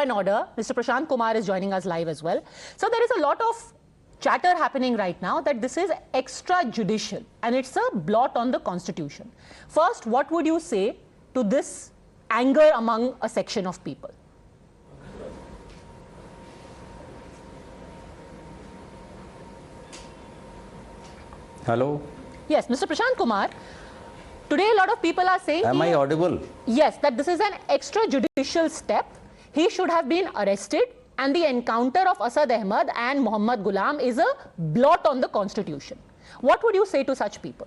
and Order. Mr. Prashant Kumar is joining us live as well. So there is a lot of chatter happening right now that this is extrajudicial and it's a blot on the Constitution. First, what would you say to this anger among a section of people? Hello? Yes, Mr. Prashant Kumar, today a lot of people are saying... Am I audible? Yes, that this is an extrajudicial step. He should have been arrested and the encounter of Asad Ahmed and Muhammad Ghulam is a blot on the Constitution. What would you say to such people?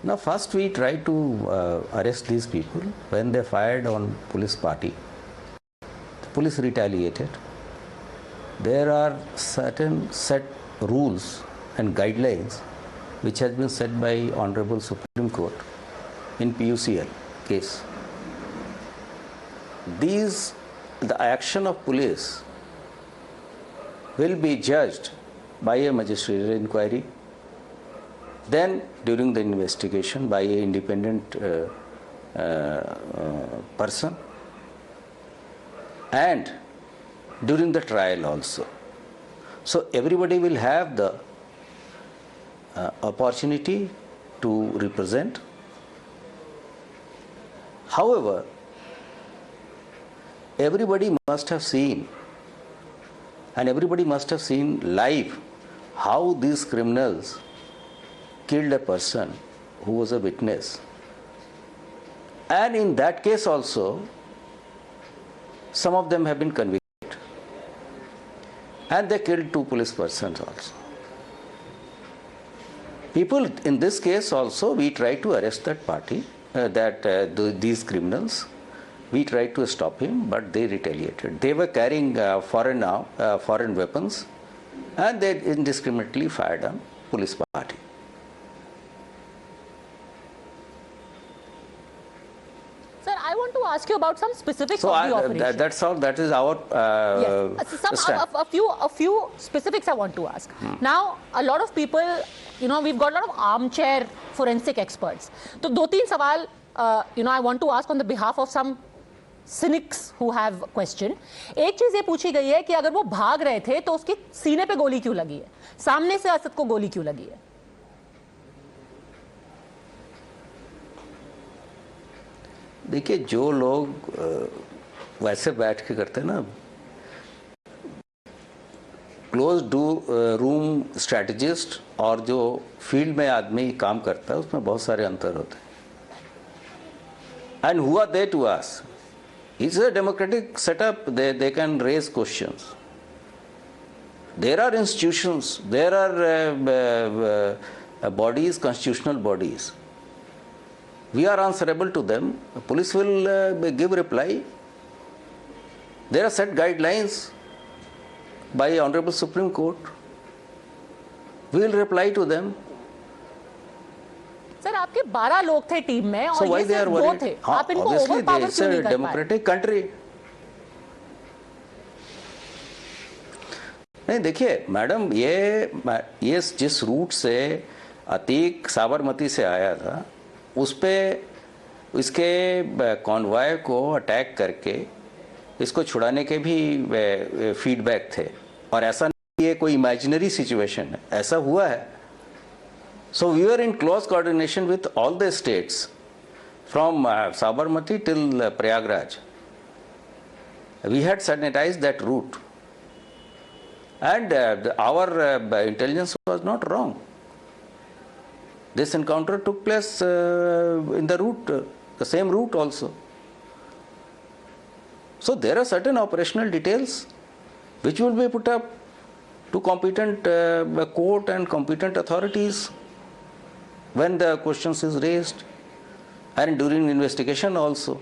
Now, first we tried to arrest these people. When they fired on police party, the police retaliated. There are certain set rules and guidelines which has been set by Honorable Supreme Court in PUCL case. The action of police will be judged by a magisterial inquiry, then during the investigation by an independent person, and during the trial also. So everybody will have the opportunity to represent. However, everybody must have seen, and everybody must have seen live how these criminals killed a person who was a witness. And in that case also, some of them have been convicted. And they killed 2 police persons also. People in this case also, we tried to arrest that party, these criminals. We tried to stop him, but they retaliated. They were carrying foreign weapons, and they indiscriminately fired on police party. Sir, I want to ask you about some specifics of the operation. That's all. That is our yes. A few specifics I want to ask. Now, a lot of people, we've got a lot of armchair forensic experts. So, 2-3 सवाल, I want to ask on the behalf of some cynics who have question. एक चीज ये पूछी गई है कि अगर वो भाग रहे थे तो उसके सीने पे गोली क्यों लगी है? सामने से असद को गोली क्यों लगी है? देखिए, जो लोग वैसे बैठ के करते हैं ना, क्लोज रूम स्ट्रैटेजिस्ट और जो फील्ड में आदमी काम करता है, उसमें बहुत सारे अंतर होते हैं. And who are there to ask? It's a democratic setup. They can raise questions. There are institutions, there are bodies, constitutional bodies. We are answerable to them. The police will give reply. There are set guidelines by Honorable Supreme Court. We will reply to them. Sir, आपके 12 लोग थे team में और ये सिर्फ 2 थे. आप इनको ओवरपावर क्यों नहीं कर पाए? Democratic country. नहीं, देखिए मैडम, ये जिस रूट से अतीक साबरमती से आया था, उस पे इसके कॉन्वॉय को अटैक करके इसको छुड़ाने के भी फीडबैक थे. और ऐसा नहीं ये कोई इमेजिनरी सिचुएशन है, ऐसा हुआ है. So we are in close coordination with all the states from Sabarmati till Prayagraj. We had sanitised that route and our intelligence was not wrong. This encounter took place in the route, the same route also. So there are certain operational details which will be put up to competent court and competent authorities when the questions is raised and during investigation also.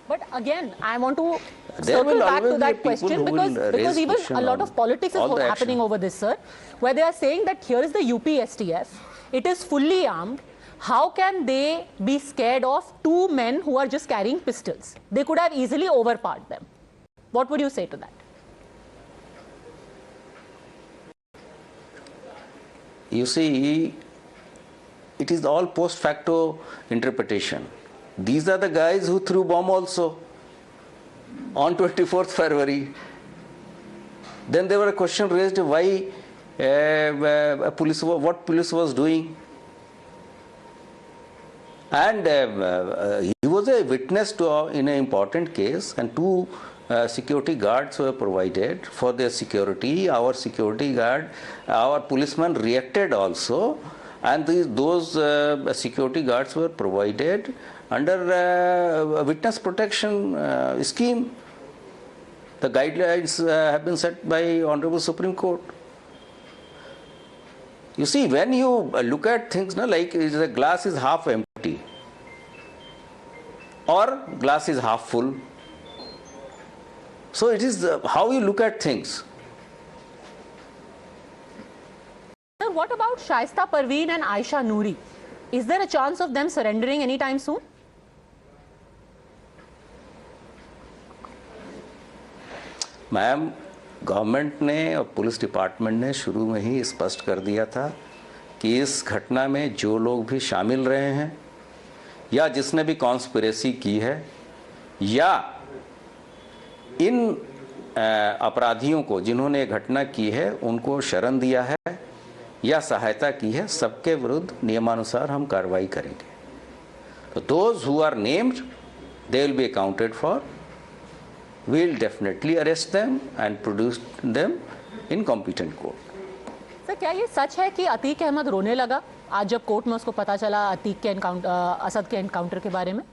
But again, I want to circle back to that question because even a lot of politics is happening over this, sir, where they are saying that here is the UPSTF, it is fully armed. How can they be scared of 2 men who are just carrying pistols? They could have easily overpowered them. What would you say to that? You see, it is all post facto interpretation. These are the guys who threw bomb also on 24th February. Then there were a question raised why what police was doing. And he was a witness to in an important case, and two security guards were provided for their security. Our security guard, our policeman reacted also, and those security guards were provided under a witness protection scheme. The guidelines have been set by Honorable Supreme Court. You see, when you look at things, like the glass is half empty or glass is half full. So it is how you look at things. Sir, what about Shaista Parveen and Aisha Noori? Is there a chance of them surrendering anytime soon? Ma'am, government ने और police department ने शुरू में ही स्पष्ट कर दिया था कि इस घटना में जो लोग भी शामिल रहे हैं या जिसने भी कॉन्स्पिरेसी की है या इन अपराधियों को जिन्होंने घटना की है उनको शरण दिया है या सहायता की है, सबके विरुद्ध नियमानुसार हम कार्रवाई करेंगे. तो those who are named, they will be accounted for. We'll definitely arrest them and produce them in competent court. Sir, क्या ये सच है कि अतीक अहमद रोने लगा आज जब कोर्ट में उसको पता चला अतीक के असद के एनकाउंटर के बारे में?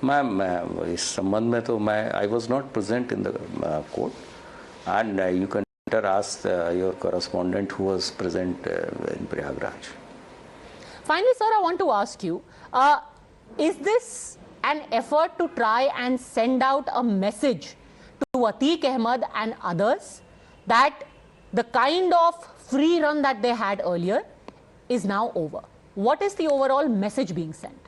मैम, इस संबंध में तो मैं I was not present in the court and you can ask your correspondent who was present in Prayagraj. Finally, sir, I want to ask you, is this an effort to try and send out a message to Atiq Ahmed and others that the kind of free run that they had earlier is now over? What is the overall message being sent?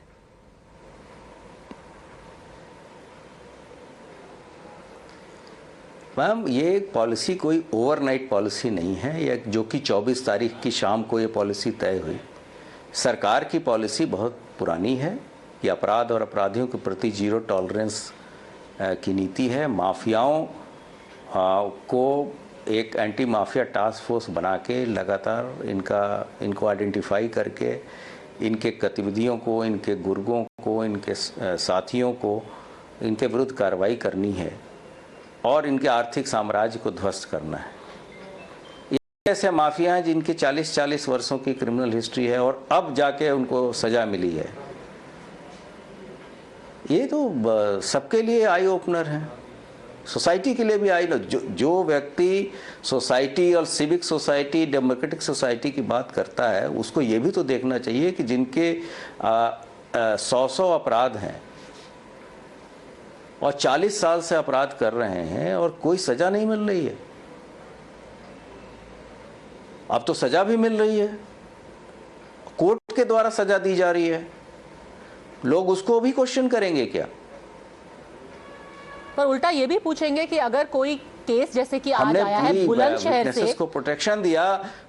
Ma'am, ये policy कोई overnight policy नहीं है, ये जो कि 24 तारीख की शाम को ये पॉलिसी तय हुई. सरकार की पॉलिसी बहुत पुरानी है. ये अपराध और अपराधियों के प्रति जीरो टॉलरेंस की नीति है. माफियाओं को एक एंटी माफिया टास्क फोर्स बना के लगातार इनको आइडेंटिफाई करके इनके गतिविधियों को, इनके गुर्गों को, इनके साथियों को, इनके विरुद्ध कार्रवाई करनी है और इनके आर्थिक साम्राज्य को ध्वस्त करना है. ऐसे माफिया हैं जिनकी 40-40 वर्षों की क्रिमिनल हिस्ट्री है और अब जाके उनको सजा मिली है. ये तो सबके लिए आई ओपनर है, सोसाइटी के लिए भी आई. जो व्यक्ति सोसाइटी और सिविक सोसाइटी, डेमोक्रेटिक सोसाइटी की बात करता है, उसको ये भी तो देखना चाहिए कि जिनके 100 अपराध हैं और 40 साल से अपराध कर रहे हैं और कोई सजा नहीं मिल रही है. अब तो सजा भी मिल रही है, कोर्ट के द्वारा सजा दी जा रही है. लोग उसको भी क्वेश्चन करेंगे क्या? पर उल्टा ये भी पूछेंगे कि अगर कोई केस जैसे कि आज आया है बुलंदशहर से, को प्रोटेक्शन दिया,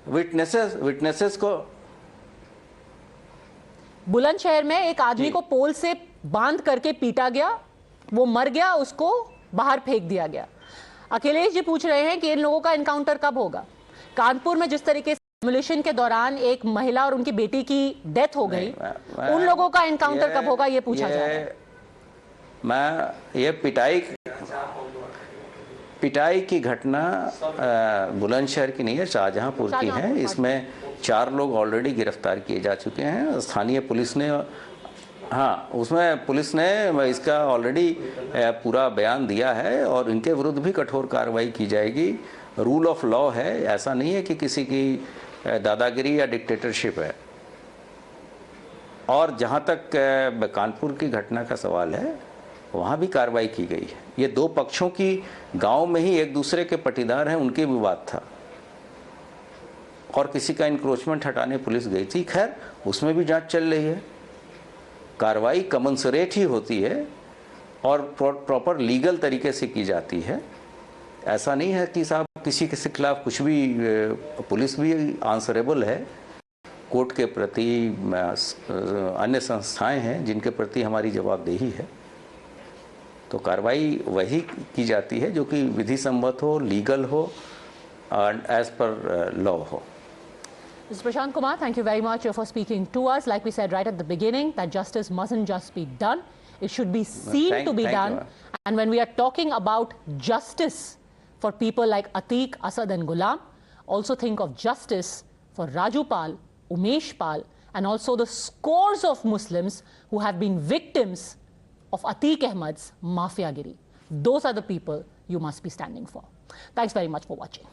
विटनेसेस को. बुलंदशहर में एक आदमी को पोल से बांध करके पीटा गया, वो मर गया, उसको बाहर फेंक दिया गया. अखिलेश जी पूछ रहे हैं कि इन लोगों का एनकाउंटर कब होगा? कानपुर में जिस तरीके से सिमुलेशन के दौरान एक महिला और उनकी बेटी की डेथ हो गई, उन लोगों का एनकाउंटर कब होगा, ये पूछा जा रहा है. मैं ये पिटाई की घटना बुलंदशहर की नहीं है, शाहजहांपुर की है. इसमें 4 लोग ऑलरेडी गिरफ्तार किए जा चुके हैं. स्थानीय पुलिस ने, हाँ, उसमें पुलिस ने इसका ऑलरेडी पूरा बयान दिया है और इनके विरुद्ध भी कठोर कार्रवाई की जाएगी. रूल ऑफ लॉ है, ऐसा नहीं है कि किसी की दादागिरी या डिक्टेटरशिप है. और जहाँ तक कानपुर की घटना का सवाल है, वहाँ भी कार्रवाई की गई है. ये 2 पक्षों की गांव में ही एक दूसरे के पटीदार हैं, उनके विवाद था और किसी का इंक्रोचमेंट हटाने पुलिस गई थी. खैर, उसमें भी जांच चल रही है. कार्रवाई कमंसरेट ही होती है और प्रॉपर लीगल तरीके से की जाती है. ऐसा नहीं है कि साहब किसी के खिलाफ कुछ भी पुलिस भी आंसरेबल है, कोर्ट के प्रति अन्य संस्थाएं हैं जिनके प्रति हमारी जवाबदेही है, तो कार्रवाई वही की जाती है जो कि विधि सम्मत हो, लीगल हो और एज पर लॉ हो। Mr. Prashant Kumar, thank you very much for speaking to us. Like we said right at the beginning, that justice mustn't just be done, it should be seen to be done. And when we are talking about justice for people like Atiq, Asad and Ghulam, also think of justice for Raju Pal, Umesh Pal, and also the scores of Muslims who have been victims of Atiq Ahmad's mafiagiri. Those are the people you must be standing for. Thanks very much for watching.